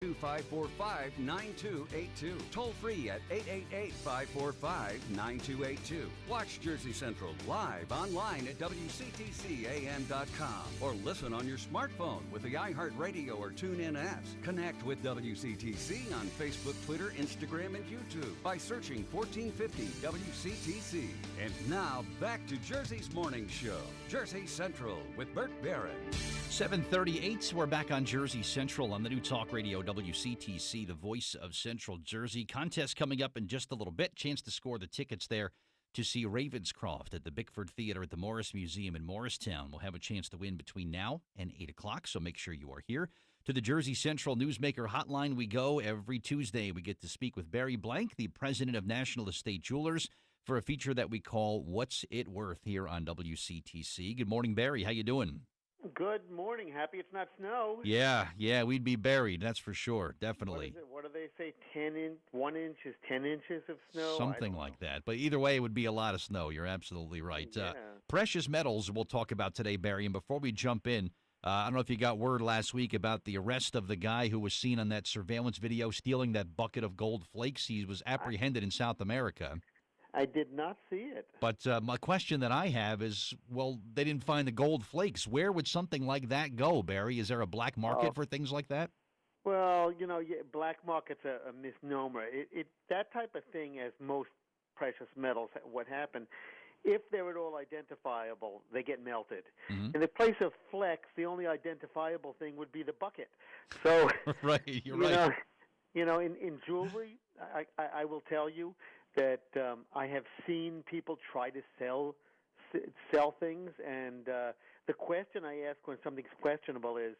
545-9282. Toll free at 888-545-9282. Watch Jersey Central live online at WCTCAM.com or listen on your smartphone with the iHeartRadio or TuneIn apps. Connect with WCTC on Facebook, Twitter, Instagram, and YouTube by searching 1450 WCTC. And now back to Jersey's Morning Show, Jersey Central with Bert Barron. 7:38. We're back on Jersey Central on the new Talk Radio WCTC, the voice of Central Jersey. Contest coming up in just a little bit. Chance to score the tickets there to see Ravenscroft at the Bickford Theater at the Morris Museum in Morristown. We'll have a chance to win between now and 8 o'clock, so make sure you are here. To the Jersey Central Newsmaker Hotline we go. Every Tuesday we get to speak with Barry Blank, the president of National Estate Jewelers, for a feature that we call What's It Worth here on WCTC. Good morning, Barry. How you doing? Good morning. Happy it's not snow. Yeah, we'd be buried, that's for sure, definitely. What do they say, 1 inch is 10 inches of snow? Something like that. But either way, it would be a lot of snow. You're absolutely right. Yeah. Precious metals we'll talk about today, Barry. And before we jump in, I don't know if you got word last week about the arrest of the guy who was seen on that surveillance video stealing that bucket of gold flakes. He was apprehended in South America. I did not see it. But my question that I have is, well, they didn't find the gold flakes. Where would something like that go, Barry? Is there a black market for things like that? Well, black market's a misnomer. That type of thing, as most precious metals, what happened, if they're at all identifiable, they get melted. Mm-hmm. In the place of flecks, the only identifiable thing would be the bucket. So, right, you're right. In jewelry, I will tell you that I have seen people try to sell things, and the question I ask when something's questionable is,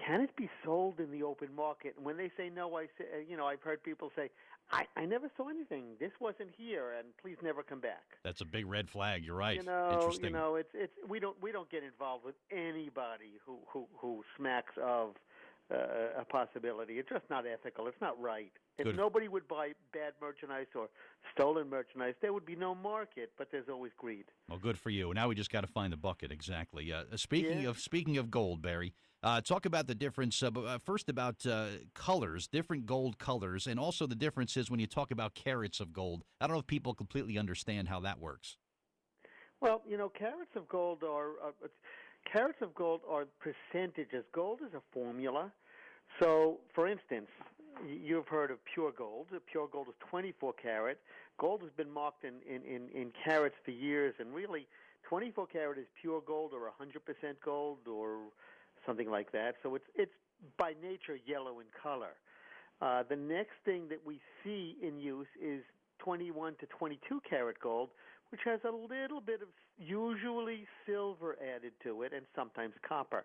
can it be sold in the open market? And when they say no, I say, I've heard people say, I never saw anything. This wasn't here, and please never come back. That's a big red flag. You're right. Interesting. It's we don't get involved with anybody who smacks of a possibility. It's just not ethical. It's not right. If nobody would buy bad merchandise or stolen merchandise, there would be no market, but there's always greed. Well, good for you. Now we just got to find the bucket, exactly. Speaking of gold, Barry, talk about the difference, first about colors, different gold colors, and also the differences when you talk about carats of gold. I don't know if people completely understand how that works. Well, carats of gold are percentages. Gold is a formula. So, for instance, you've heard of pure gold. Pure gold is 24 carat. Gold has been marked in carats for years, and really 24 carat is pure gold or 100% gold or something like that. So it's by nature yellow in color. The next thing that we see in use is 21 to 22 carat gold, which has a little bit of usually silver added to it and sometimes copper.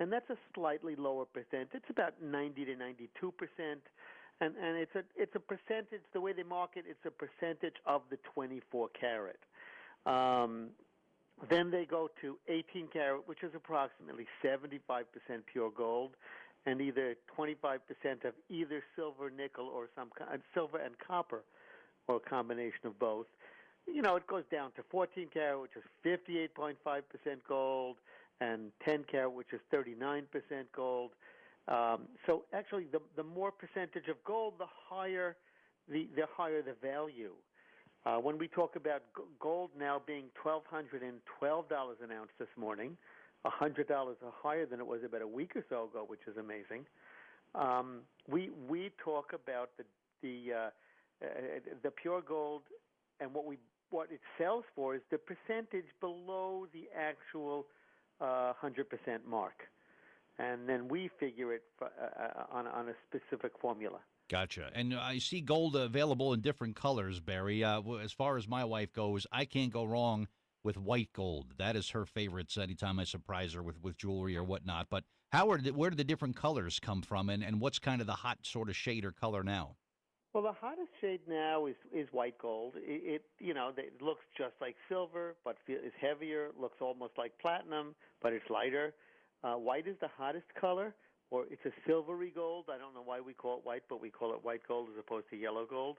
And that's a slightly lower percent. It's about 90 to 92%. And it's a percentage, the way they mark it, it's a percentage of the 24 carat. Then they go to 18 carat, which is approximately 75% pure gold, and either 25% of either silver, nickel, or some silver and copper, or a combination of both. It goes down to 14 carat, which is 58.5% gold, and 10 carat, which is 39% gold. So actually, the more percentage of gold, the higher the value. When we talk about gold now being $1,212 an ounce this morning, $100 higher than it was about a week or so ago, which is amazing. We talk about the pure gold, and what it sells for is the percentage below the actual 100% mark, and then we figure it on a specific formula. Gotcha. And I see gold available in different colors, Barry. As far as my wife goes, I can't go wrong with white gold. That is her favorite anytime I surprise her with jewelry or whatnot. But where do the different colors come from, and what's kind of the hot sort of shade or color now? Well, the hottest shade now is white gold. It looks just like silver, but is heavier. Looks almost like platinum, but it's lighter. White is the hottest color, or it's a silvery gold. I don't know why we call it white, but we call it white gold as opposed to yellow gold.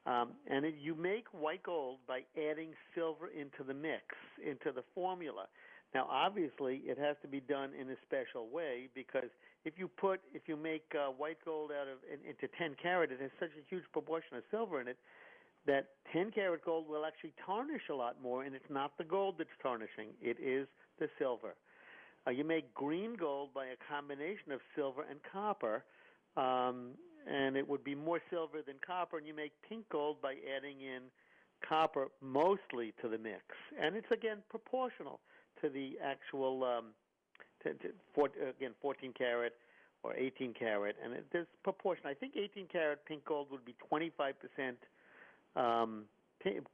You make white gold by adding silver into the mix, into the formula. Now, obviously, it has to be done in a special way because if you make white gold into 10 carat, it has such a huge proportion of silver in it that 10 karat gold will actually tarnish a lot more, and it's not the gold that's tarnishing; it is the silver. You make green gold by a combination of silver and copper, and it would be more silver than copper. And you make pink gold by adding in copper mostly to the mix, and it's again proportional to the actual again 14 karat or 18 karat, and there's proportion. I think 18 karat pink gold would be 25%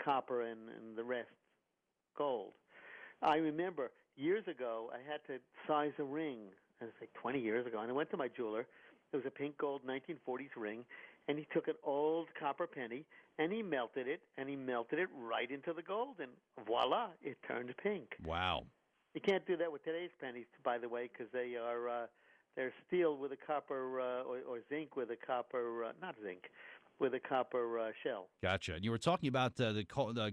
copper and the rest gold. I remember years ago I had to size a ring. It was like 20 years ago, and I went to my jeweler. It was a pink gold 1940s ring, and he took an old copper penny and he melted it right into the gold, and voila, it turned pink. Wow. You can't do that with today's pennies, by the way, because they're steel with a copper or zinc with a copper not zinc with a copper shell. Gotcha. And you were talking about the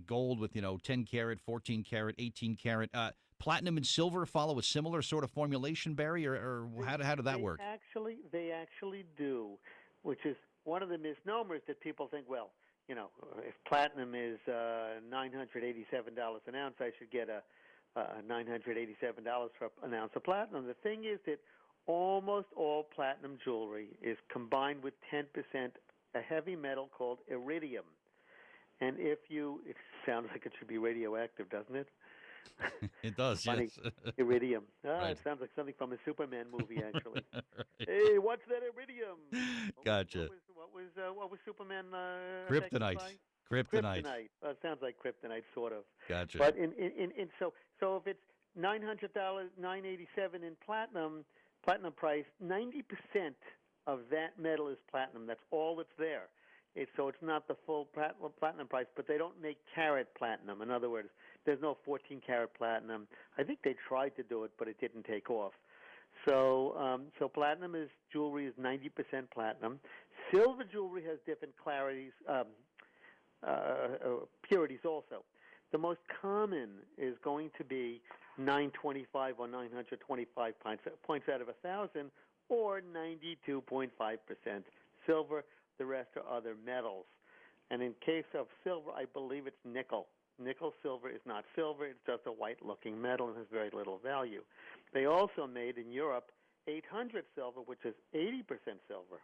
gold with 10 karat, 14 karat, 18 karat. Platinum and silver follow a similar sort of formulation, Barry, or how did that work? They actually do, which is one of the misnomers that people think, well, if platinum is $987 an ounce, I should get a $987 for an ounce of platinum. The thing is that almost all platinum jewelry is combined with 10% a heavy metal called iridium. And it sounds like it should be radioactive, doesn't it? It does, Funny. Yes. Iridium. Right. It sounds like something from a Superman movie, actually. Right. Hey, what's that iridium? Gotcha. What was Superman? Kryptonite. Kryptonite. It sounds like kryptonite, sort of. Gotcha. But so if it's $900, $987 in platinum price, 90% of that metal is platinum. That's all that's there. So it's not the full platinum price, but they don't make carat platinum. In other words, there's no 14 karat platinum. I think they tried to do it, but it didn't take off. So platinum jewelry is 90% platinum. Silver jewelry has different purities also. The most common is going to be 925 or 925 points out of 1,000, or 92.5% silver. The rest are other metals. And in case of silver, I believe it's nickel. Nickel silver is not silver. It's just a white-looking metal and has very little value. They also made in Europe 800 silver, which is 80% silver.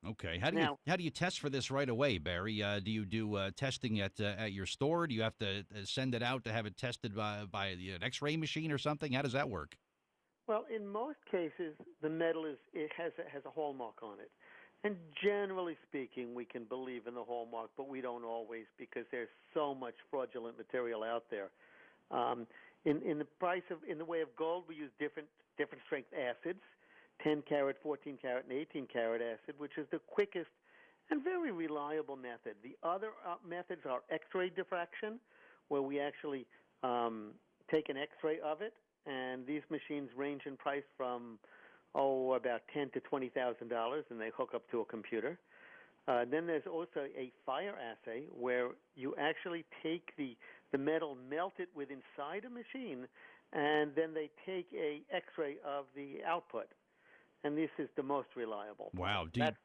Okay. How do you test for this right away, Barry? Do you do testing at your store? Do you have to send it out to have it tested by an X-ray machine or something? How does that work? Well, in most cases, the metal has a hallmark on it. And generally speaking, we can believe in the hallmark, but we don't always because there's so much fraudulent material out there. In the way of gold, we use different strength acids, 10 karat, 14 karat, and 18 karat acid, which is the quickest and very reliable method. The other methods are X-ray diffraction, where we actually take an X-ray of it, and these machines range in price from about $10,000 to $20,000, and they hook up to a computer. Then there's also a fire assay where you actually take the metal, melt it with inside a machine, and then they take a X-ray of the output. And this is the most reliable. Wow. That's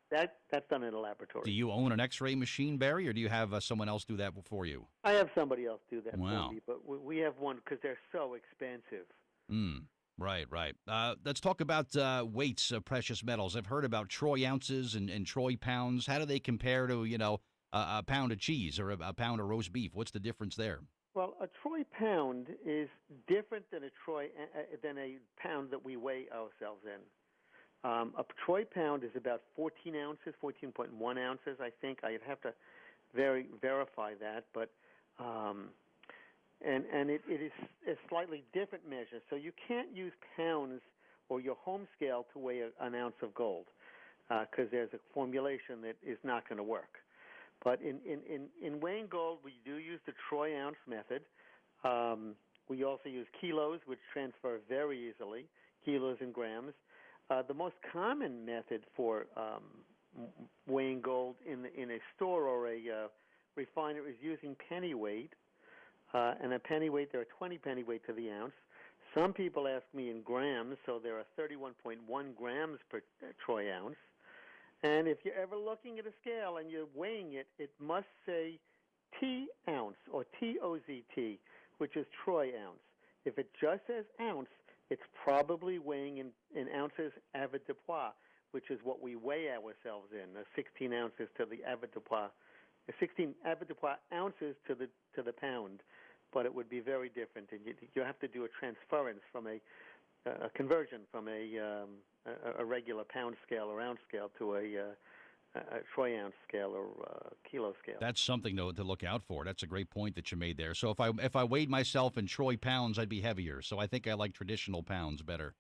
done in a laboratory. Do you own an X-ray machine, Barry, or do you have someone else do that for you? I have somebody else do that for Wow. me, but we have one because they're so expensive. Right. Let's talk about weights of precious metals. I've heard about troy ounces and troy pounds. How do they compare to, a pound of cheese or a pound of roast beef? What's the difference there? Well, a troy pound is different than a pound that we weigh ourselves in. A troy pound is about 14 ounces, 14.1 ounces, I think. I'd have to verify that, but and it is a slightly different measure. So you can't use pounds or your home scale to weigh an ounce of gold because there's a formulation that is not going to work. But in weighing gold, we do use the troy ounce method. We also use kilos, which transfer very easily, kilos and grams. The most common method for weighing gold in a store or a refiner is using penny weight. And a penny weight, there are 20 penny weight to the ounce. Some people ask me in grams, so there are 31.1 grams per troy ounce. And if you're ever looking at a scale and you're weighing it, it must say T ounce or TOZT, which is troy ounce. If it just says ounce, it's probably weighing in ounces avoirdupois, which is what we weigh ourselves in, 16 ounces to the avoirdupois, 16 avoirdupois ounces to the pound. But it would be very different, and you have to do a transference from a conversion from a regular pound scale or ounce scale to a troy ounce scale or kilo scale. That's something to look out for. That's a great point that you made there. So if I weighed myself in troy pounds, I'd be heavier. So I think I like traditional pounds better.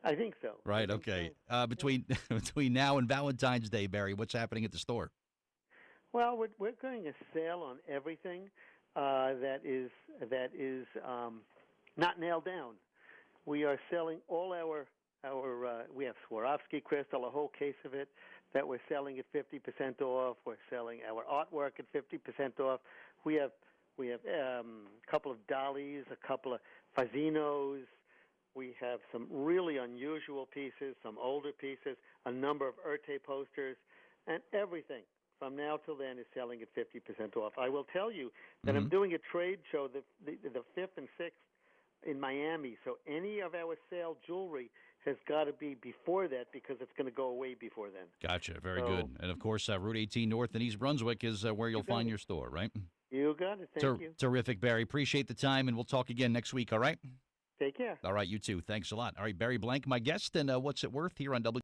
I think so. Right. Okay. So. Between now and Valentine's Day, Barry, what's happening at the store? Well, we're going a sale on everything that is not nailed down. We are selling all our we have Swarovski crystal, a whole case of it that we're selling at 50% off. We're selling our artwork at 50% off. We have a couple of dollies, a couple of Fazinos. We have some really unusual pieces, some older pieces, a number of Erte posters, and everything from now till then is selling at 50% off. I will tell you that I'm doing a trade show the 5th and 6th in Miami, so any of our sale jewelry has got to be before that because it's going to go away before then. Gotcha. Very good. And, of course, Route 18 North in East Brunswick is where you'll find your store, right? You got it. Thank you. Terrific, Barry. Appreciate the time, and we'll talk again next week, all right? Take care. All right, you too. Thanks a lot. All right, Barry Blank, my guest, and what's it worth here on